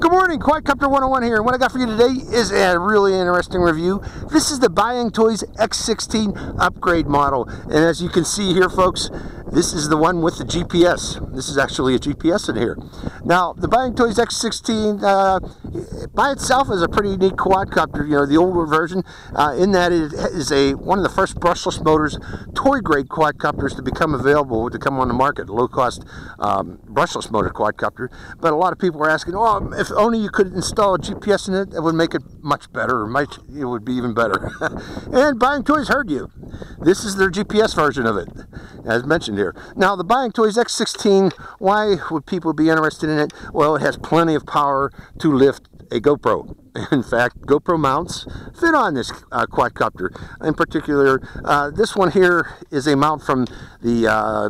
Good morning, Quadcopter 101 here, and what I got for you today is a really interesting review. This is the Bayangtoys X16 upgrade model, and as you can see here, folks, this is the one with the GPS. This is actually a GPS in here. Now, the Bayangtoys X16 by itself is a pretty neat quadcopter, you know, the older version, in that it is one of the first brushless motors, toy-grade quadcopters to become available, to come on the market, low-cost brushless motor quadcopter. But a lot of people were asking, oh, if only you could install a GPS in it, that would make it much better, it would be even better. And Bayangtoys heard you. This is their GPS version of it, as mentioned here. Now, the Bayangtoys X16, why would people be interested in it? Well, it has plenty of power to lift a GoPro. In fact, GoPro mounts fit on this quadcopter. In particular, this one here is a mount from the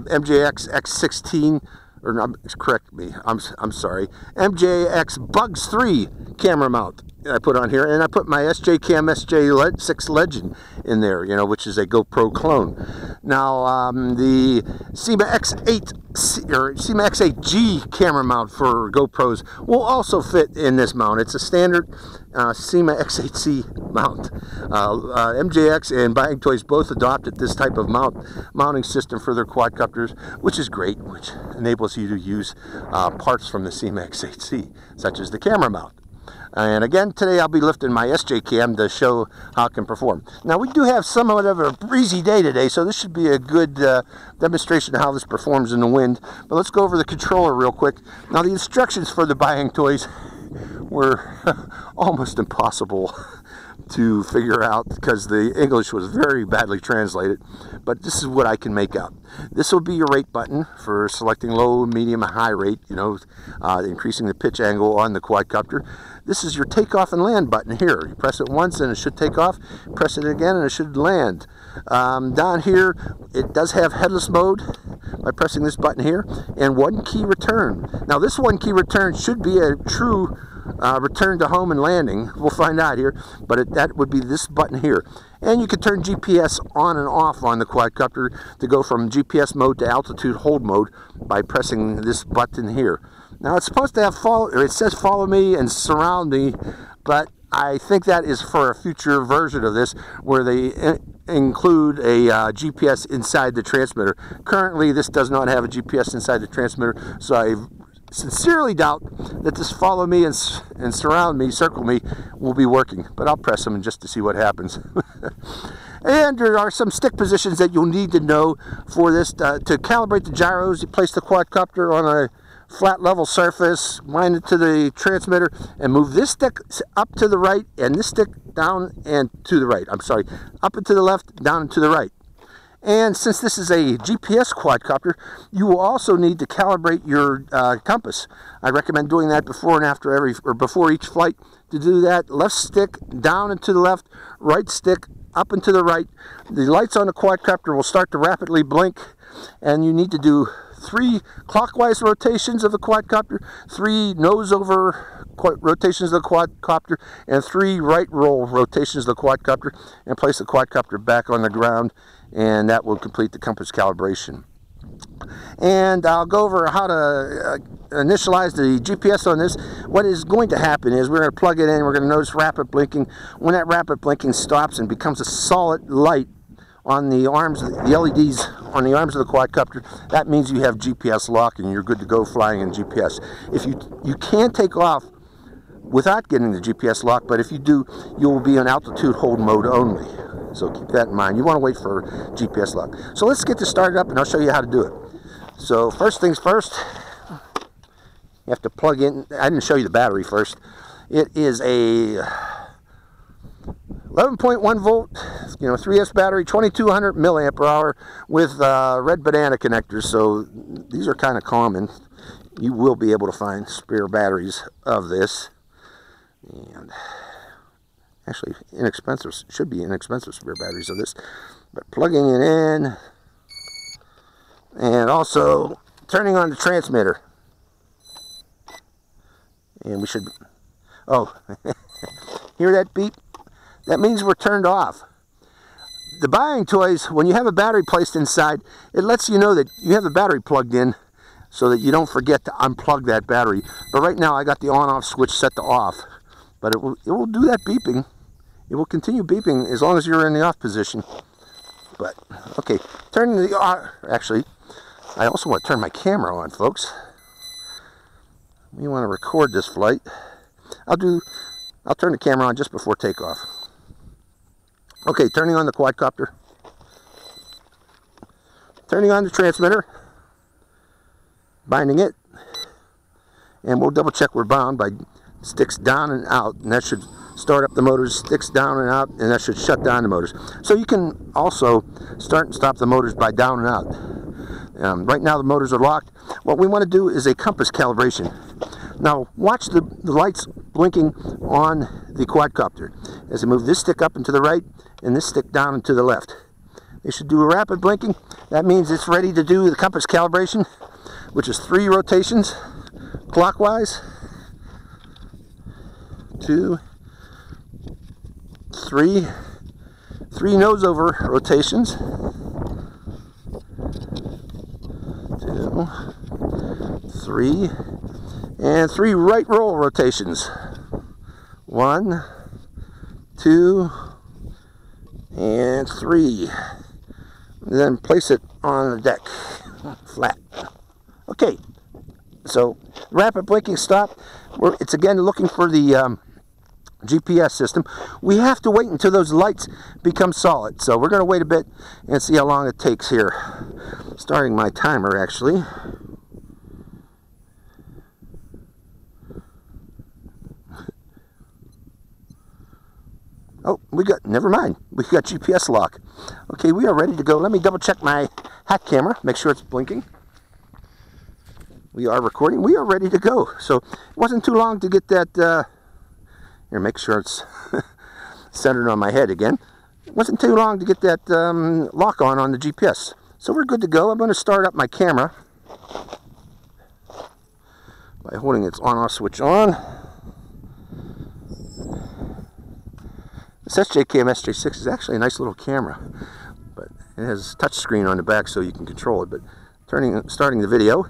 MJX X16, or no, correct me, I'm sorry, MJX Bugs 3 camera mount I put on here, and I put my SJ Cam SJ6 Legend in there, you know, which is a GoPro clone. Now, the SEMA X8 or SEMA X8G camera mount for GoPros will also fit in this mount. It's a standard SEMA X8C mount. MJX and Bayangtoys both adopted this type of mounting system for their quadcopters, which is great, which enables you to use parts from the SEMA X8C, such as the camera mount. And again, today I'll be lifting my SJ Cam to show how it can perform. Now, we do have somewhat of a breezy day today, so this should be a good demonstration of how this performs in the wind. But let's go over the controller real quick. Now, the instructions for the Bayangtoys were almost impossible to figure out because the English was very badly translated, but this is what I can make out. This will be your rate button for selecting low, medium, and high rate, you know, increasing the pitch angle on the quadcopter. This is your takeoff and land button here. You press it once and it should take off, press it again and it should land. Down here, it does have headless mode by pressing this button here, and one key return. Now, this one key return should be a true return to home and landing. We'll find out here, but that would be this button here. And you can turn GPS on and off on the quadcopter to go from GPS mode to altitude hold mode by pressing this button here. Now, it's supposed to have it says follow me and surround me, but I think that is for a future version of this where they include a GPS inside the transmitter. Currently, this does not have a GPS inside the transmitter, so I sincerely doubt that this follow me and surround me, circle me, will be working, but I'll press them just to see what happens. And there are some stick positions that you'll need to know for this. To calibrate the gyros, you place the quadcopter on a flat level surface, wind it to the transmitter, and move this stick up to the right and this stick down and to the right. I'm sorry, up and to the left, down and to the right. And since this is a GPS quadcopter, you will also need to calibrate your compass. I recommend doing that before and after before each flight. To do that, left stick down and to the left, right stick up and to the right. The lights on the quadcopter will start to rapidly blink, and you need to do 3 clockwise rotations of the quadcopter, 3 nose over rotations of the quadcopter, and 3 right roll rotations of the quadcopter, and place the quadcopter back on the ground, and that will complete the compass calibration. And I'll go over how to initialize the GPS on this. What is going to happen is we're going to plug it in, we're going to notice rapid blinking. When that rapid blinking stops and becomes a solid light on the arms, the LEDs on the arms of the quadcopter, that means you have GPS lock and you're good to go flying in GPS. If you can take off without getting the GPS lock, but if you do, you will be in altitude hold mode only. So keep that in mind. You want to wait for GPS lock. So let's get this started up and I'll show you how to do it. So first things first, you have to plug in. I didn't show you the battery first. It is a 11.1 volt, 3S battery, 2200 milliampere hour with red banana connectors. So these are kind of common. You will be able to find spare batteries of this, and actually inexpensive, should be inexpensive spare batteries of this. But plugging it in, and also turning on the transmitter, and we should. Oh, hear that beep? That means we're turned off. The Bayangtoys, when you have a battery placed inside, it lets you know that you have the battery plugged in, so that you don't forget to unplug that battery. But right now I got the on-off switch set to off, but it will do that beeping. It will continue beeping as long as you're in the off position. But okay, turning the actually, I also want to turn my camera on, folks. We want to record this flight. I'll turn the camera on just before takeoff. Okay, turning on the quadcopter. Turning on the transmitter. Binding it. And we'll double check we're bound by sticks down and out, and that should start up the motors, sticks down and out, and that should shut down the motors. So you can also start and stop the motors by down and out. Right now the motors are locked. What we want to do is a compass calibration. Now watch the lights blinking on the quadcopter as I move this stick up and to the right and this stick down and to the left. They should do a rapid blinking. That means it's ready to do the compass calibration, which is 3 rotations clockwise, 2, 3 nose over rotations, 2, 3, and 3 right roll rotations, 1, 2, and 3. And then place it on the deck flat. Okay, so rapid blinking stop. It's again looking for the GPS system. We have to wait until those lights become solid, so we're going to wait a bit and see how long it takes here. Starting my timer actually. Oh, never mind, we got GPS lock. Okay, we are ready to go. Let me double check my hat camera, make sure it's blinking. We are recording, we are ready to go. So it wasn't too long to get that, here, make sure it's centered on my head again. It wasn't too long to get that lock on the GPS. So we're good to go. I'm going to start up my camera by holding its on-off switch on. This SJCam SJ6 is actually a nice little camera, but it has touch screen on the back so you can control it. But starting the video.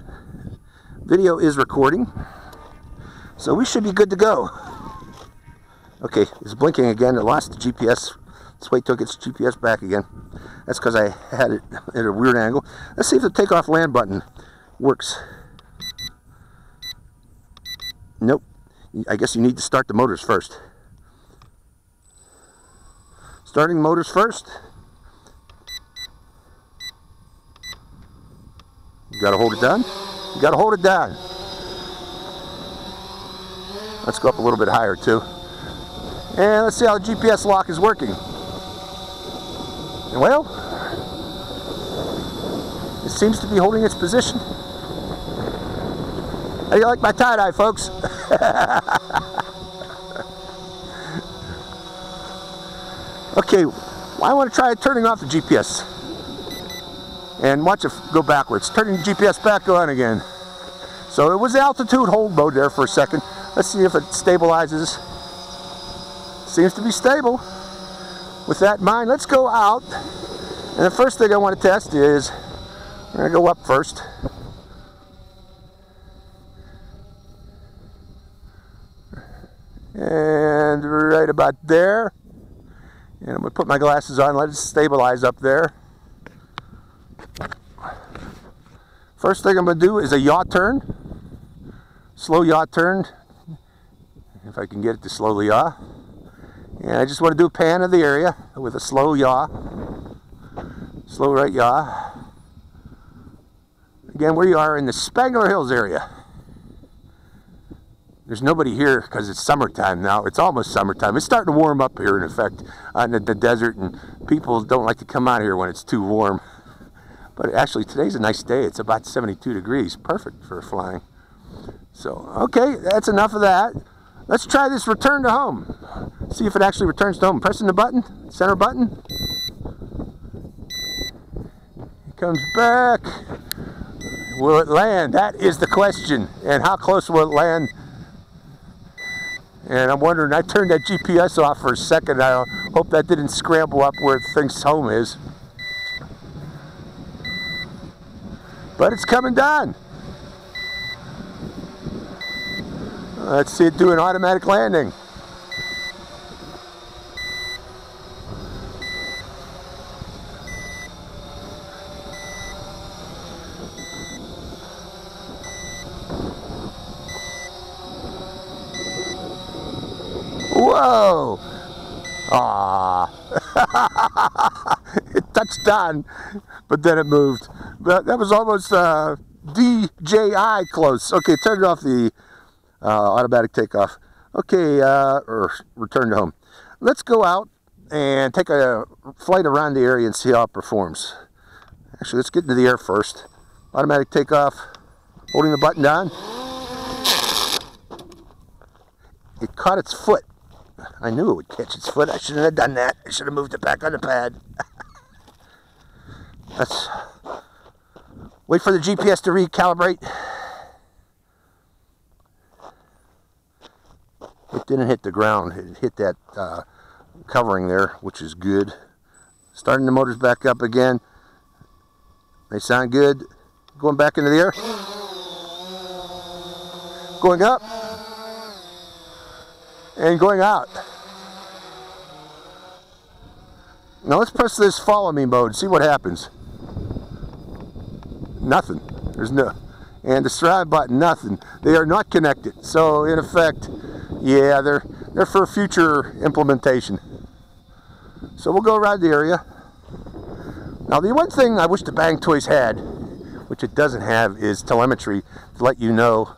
Video is recording, so we should be good to go. Okay, it's blinking again. It lost the GPS. Let's wait till it gets GPS back again. That's because I had it at a weird angle. Let's see if the takeoff land button works. Nope. I guess you need to start the motors first. Starting motors first. You gotta hold it down. You gotta hold it down. Let's go up a little bit higher too. And let's see how the GPS lock is working. And well, it seems to be holding its position. How do you like my tie-dye, folks? Okay, well, I want to try turning off the GPS and watch it go backwards. Turning the GPS back on again. So it was altitude hold mode there for a second. Let's see if it stabilizes. Seems to be stable. With that in mind, let's go out. And the first thing I want to test is, we're going to go up first. And right about there. And I'm going to put my glasses on, let it stabilize up there. First thing I'm going to do is a yaw turn. Slow yaw turn. If I can get it to slowly yaw. And I just want to do a pan of the area with a slow yaw. Slow right yaw. Again, we are in the Spangler Hills area. There's nobody here because it's summertime now. It's almost summertime. It's starting to warm up here, in effect, in the desert, and people don't like to come out here when it's too warm. But actually, today's a nice day. It's about 72 degrees. Perfect for flying. So, okay, that's enough of that. Let's try this return to home. See if it actually returns to home. Pressing the button, center button. It comes back. Will it land? That is the question. And how close will it land? And I'm wondering, I turned that GPS off for a second. I hope that didn't scramble up where it thinks home is. But it's coming down. Let's see it do an automatic landing. Whoa! Ah! It touched down, but then it moved. But that was almost DJI close. Okay, turn off the automatic takeoff. Okay, or return to home. Let's go out and take a flight around the area and see how it performs. Actually, let's get into the air first. Automatic takeoff, holding the button down. It caught its foot. I knew it would catch its foot. I shouldn't have done that. I should have moved it back on the pad. Let's wait for the GPS to recalibrate. It didn't hit the ground. It hit that covering there, which is good. Starting the motors back up again. They sound good. Going back into the air. Going up. And going out. Now let's press this follow me mode, see what happens. Nothing. There's no, and the surround button, nothing. They are not connected. So in effect, yeah, they're for future implementation. So we'll go around the area. Now the one thing I wish the Bayangtoys had, which it doesn't have, is telemetry to let you know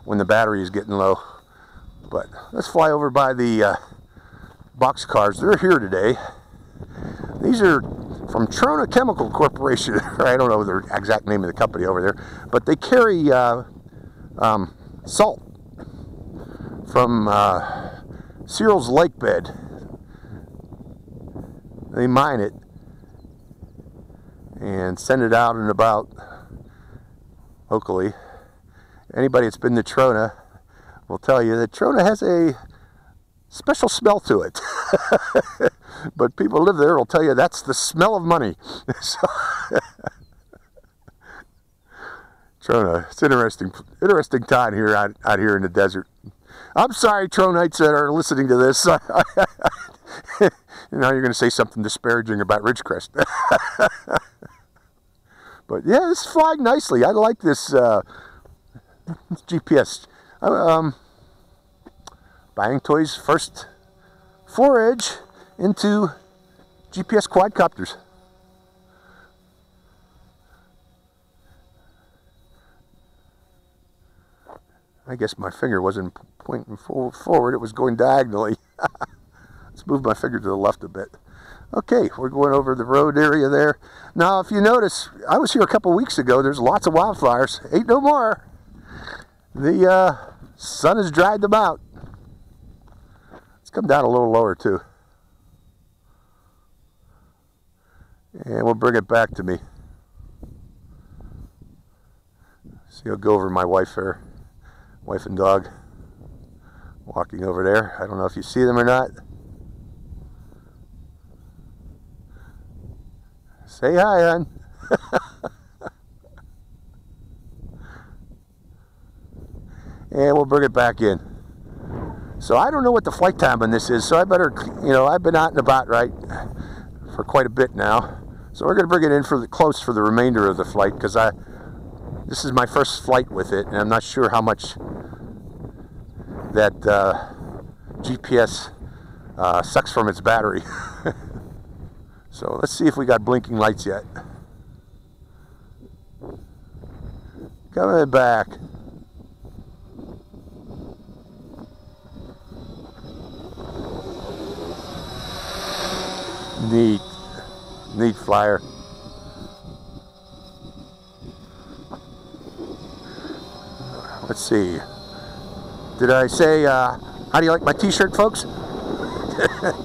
when the battery is getting low. But let's fly over by the box cars. They're here today. These are from Trona Chemical Corporation. I don't know the exact name of the company over there, but they carry salt from Searles Lake bed. They mine it and send it out and about locally. Anybody that's been to Trona will tell you that Trona has a special smell to it. But people who live there will tell you that's the smell of money. So, Trona, it's interesting time here out here in the desert. I'm sorry, Tronites that are listening to this. You know, you're going to say something disparaging about Ridgecrest. But yeah, it's flying nicely. I like this GPS. Bayangtoys' first forage into GPS quadcopters. I guess my finger wasn't pointing forward, it was going diagonally. Let's move my finger to the left a bit. Okay, we're going over the road area there. Now, if you notice, I was here a couple weeks ago. There's lots of wildflowers. Ain't no more. The sun has dried them out. Let's come down a little lower, too. And we'll bring it back to me. See, I'll go over my wife there. Wife and dog walking over there. I don't know if you see them or not. Say hi, hon. And we'll bring it back in. So I don't know what the flight time on this is, so I better, you know, I've been out and about, right, for quite a bit now. So we're going to bring it in for close for the remainder of the flight, because this is my first flight with it, and I'm not sure how much that GPS sucks from its battery. So let's see if we got blinking lights yet. Coming back. Neat flyer. Let's see. Did I say, how do you like my t-shirt, folks?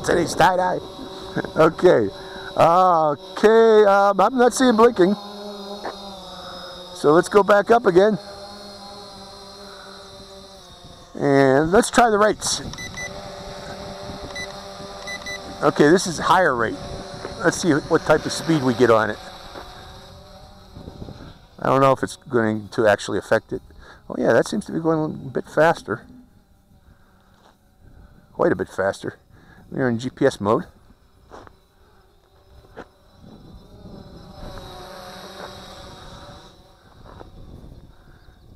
Today's tie-dye. Okay. Okay, I'm not seeing blinking. So let's go back up again. And let's try the rates. Okay, this is higher rate. Let's see what type of speed we get on it. I don't know if it's going to actually affect it. Oh yeah, that seems to be going a bit faster. quite a bit faster. We're in GPS mode.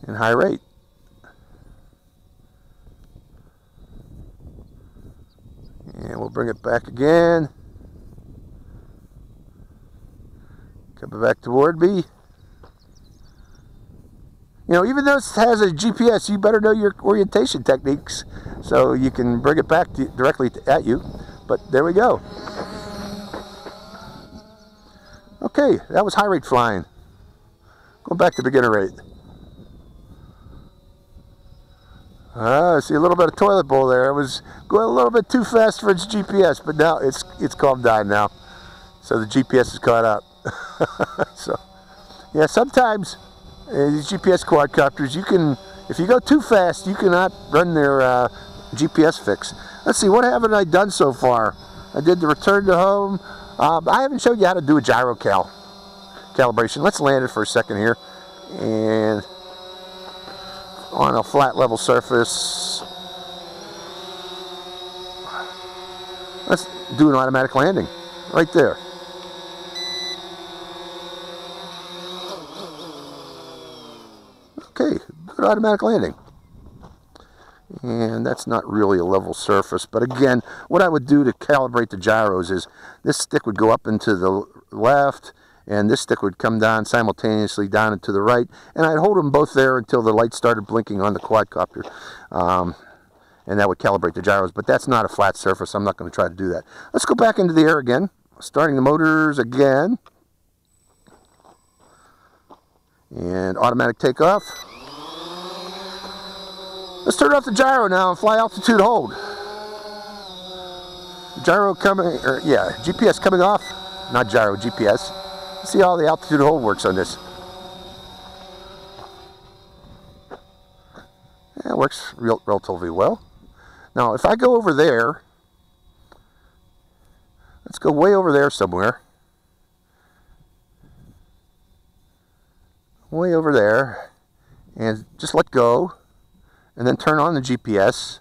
In high rate. And we'll bring it back again. Come back toward me. You know, even though it has a GPS, you better know your orientation techniques so you can bring it back directly at you. But there we go. Okay, that was high rate flying. Going back to beginner rate. I see a little bit of toilet bowl there. It was going a little bit too fast for its GPS, but now it's calmed down now. So the GPS is caught up. So, yeah, sometimes these GPS quadcopters, you can, if you go too fast, you cannot run their GPS fix. Let's see, what haven't I done so far? I did the return to home. I haven't showed you how to do a gyro calibration. Let's land it for a second here. And on a flat level surface, let's do an automatic landing right there. Okay, good automatic landing. And that's not really a level surface, but again, what I would do to calibrate the gyros is this stick would go up into the left, and this stick would come down simultaneously down and to the right, and I'd hold them both there until the light started blinking on the quadcopter, and that would calibrate the gyros. But that's not a flat surface. I'm not going to try to do that. Let's go back into the air again, starting the motors again, and automatic takeoff. Let's turn off the gyro now and fly altitude hold. Gyro coming, or yeah, GPS coming off, not gyro, GPS. Let's see how the altitude hold works on this. Yeah, it works relatively well. Now, if I go over there, let's go way over there somewhere. Way over there, and just let go. And then turn on the GPS,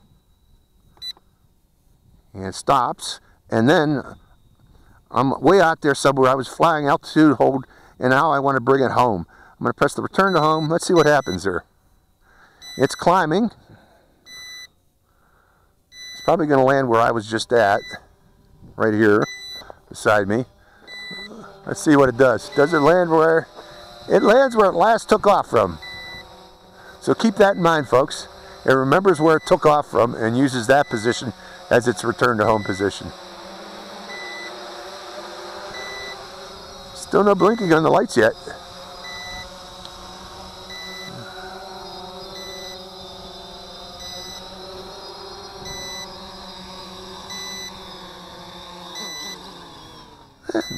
and it stops, and then I'm way out there somewhere. I was flying altitude hold, and now I want to bring it home. I'm going to press the return to home. Let's see what happens there. It's climbing. It's probably going to land where I was just at, right here beside me. Let's see what it does. Does it land where? It lands where it last took off from. So keep that in mind, folks. It remembers where it took off from and uses that position as its return to home position. Still no blinking on the lights yet.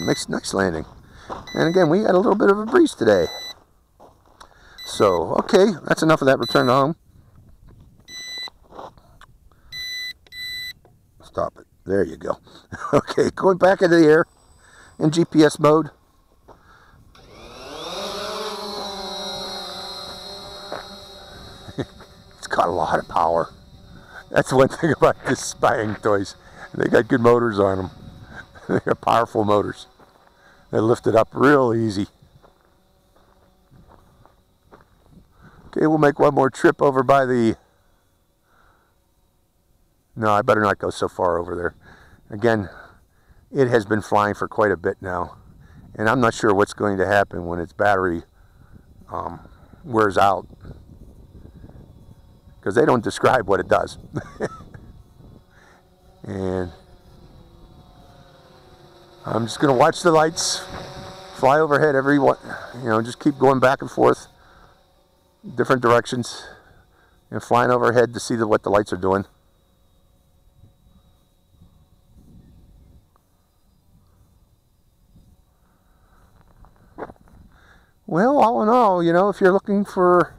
Makes nice landing. And again, we had a little bit of a breeze today. So, okay, that's enough of that return to home. Stop it. There you go. Okay, going back into the air in GPS mode. It's got a lot of power. That's one thing about this Bayangtoys. They got good motors on them. They got powerful motors. They lift it up real easy. Okay, we'll make one more trip over by the... No, I better not go so far over there. Again, it has been flying for quite a bit now, and I'm not sure what's going to happen when its battery wears out, because they don't describe what it does. And I'm just going to watch the lights fly overhead just keep going back and forth, different directions, and flying overhead to see what the lights are doing. Well, all in all, if you're looking for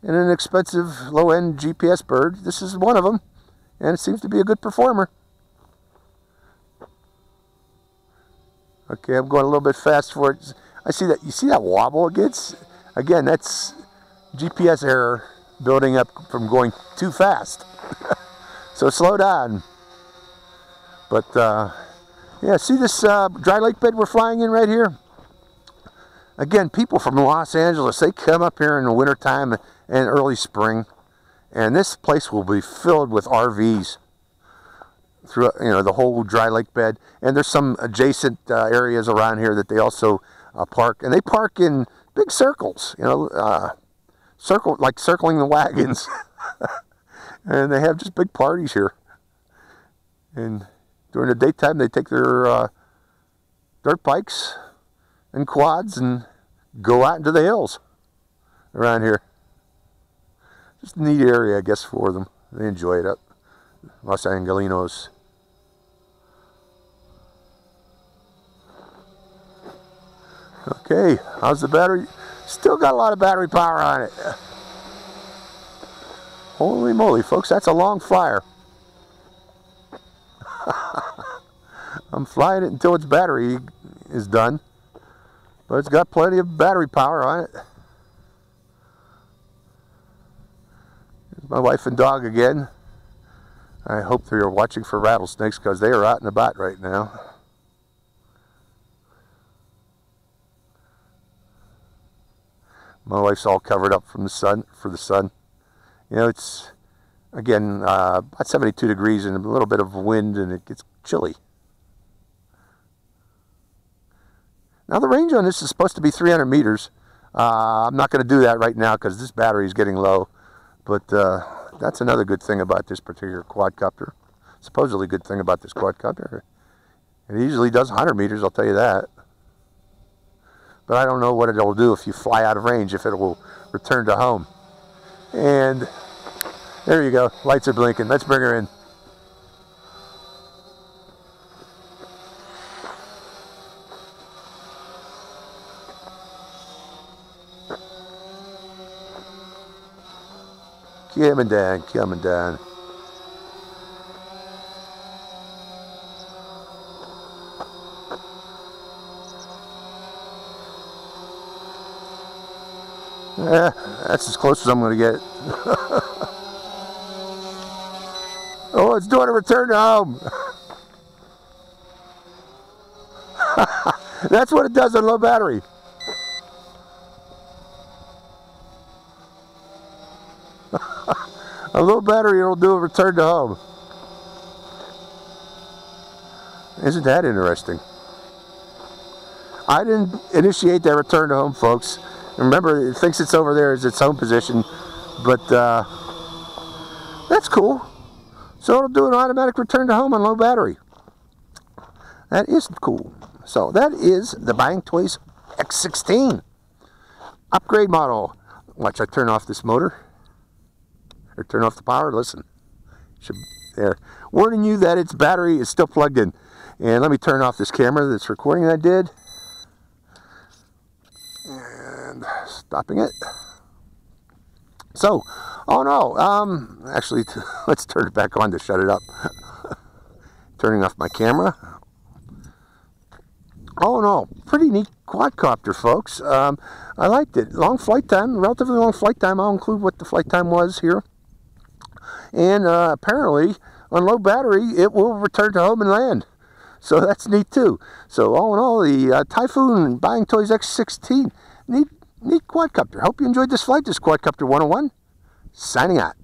an inexpensive, low-end GPS bird, this is one of them, and it seems to be a good performer. Okay, I'm going a little bit fast for it. I see that. You see that wobble it gets? Again, that's GPS error building up from going too fast. So slow down. But yeah, see this dry lake bed we're flying in right here? Again, people from Los Angeles, they come up here in the wintertime and early spring, and this place will be filled with RVs through, you know, the whole dry lake bed. And there's some adjacent areas around here that they also park, and they park in big circles, you know, circling the wagons. And they have just big parties here. And during the daytime, they take their dirt bikes and quads and go out into the hills around here. Just a neat area, I guess, for them. They enjoy it up Los Angelinos. Okay, how's the battery? Still got a lot of battery power on it. Holy moly, folks, that's a long flyer. I'm flying it until its battery is done, but it's got plenty of battery power on it. Here's my wife and dog again. I hope they're watching for rattlesnakes because they are out and about right now. My wife's all covered up from the sun, for the sun. You know, it's, again, about 72 degrees and a little bit of wind, and it gets chilly. Now, the range on this is supposed to be 300 meters. I'm not going to do that right now because this battery is getting low. But that's another good thing about this particular quadcopter. Supposedly good thing about this quadcopter. It easily does 100 meters, I'll tell you that. But I don't know what it'll do if you fly out of range, if it will return to home. And there you go, lights are blinking. Let's bring her in. Coming down, coming down. Yeah, that's as close as I'm going to get. Oh, it's doing a return to home. That's what it does on low battery. A low battery will do a return to home. Isn't that interesting? I didn't initiate that return to home, folks. Remember, it thinks it's over there as its home position, but that's cool. So it'll do an automatic return to home on low battery. That is cool. So that is the Bayangtoys X16 upgrade model. Watch, I turn off this motor. Or turn off the power. Listen. There. Warning you that its battery is still plugged in. And let me turn off this camera that's recording I did. And stopping it. So, oh no, actually, let's turn it back on to shut it up. Turning off my camera. Oh no, pretty neat quadcopter, folks. I liked it. Long flight time, relatively long flight time. I'll include what the flight time was here. And apparently, on low battery, it will return to home and land. So that's neat too. So all in all, the Typhoon Bayangtoys X16, neat quadcopter. Hope you enjoyed this flight. This is Quadcopter 101, signing out.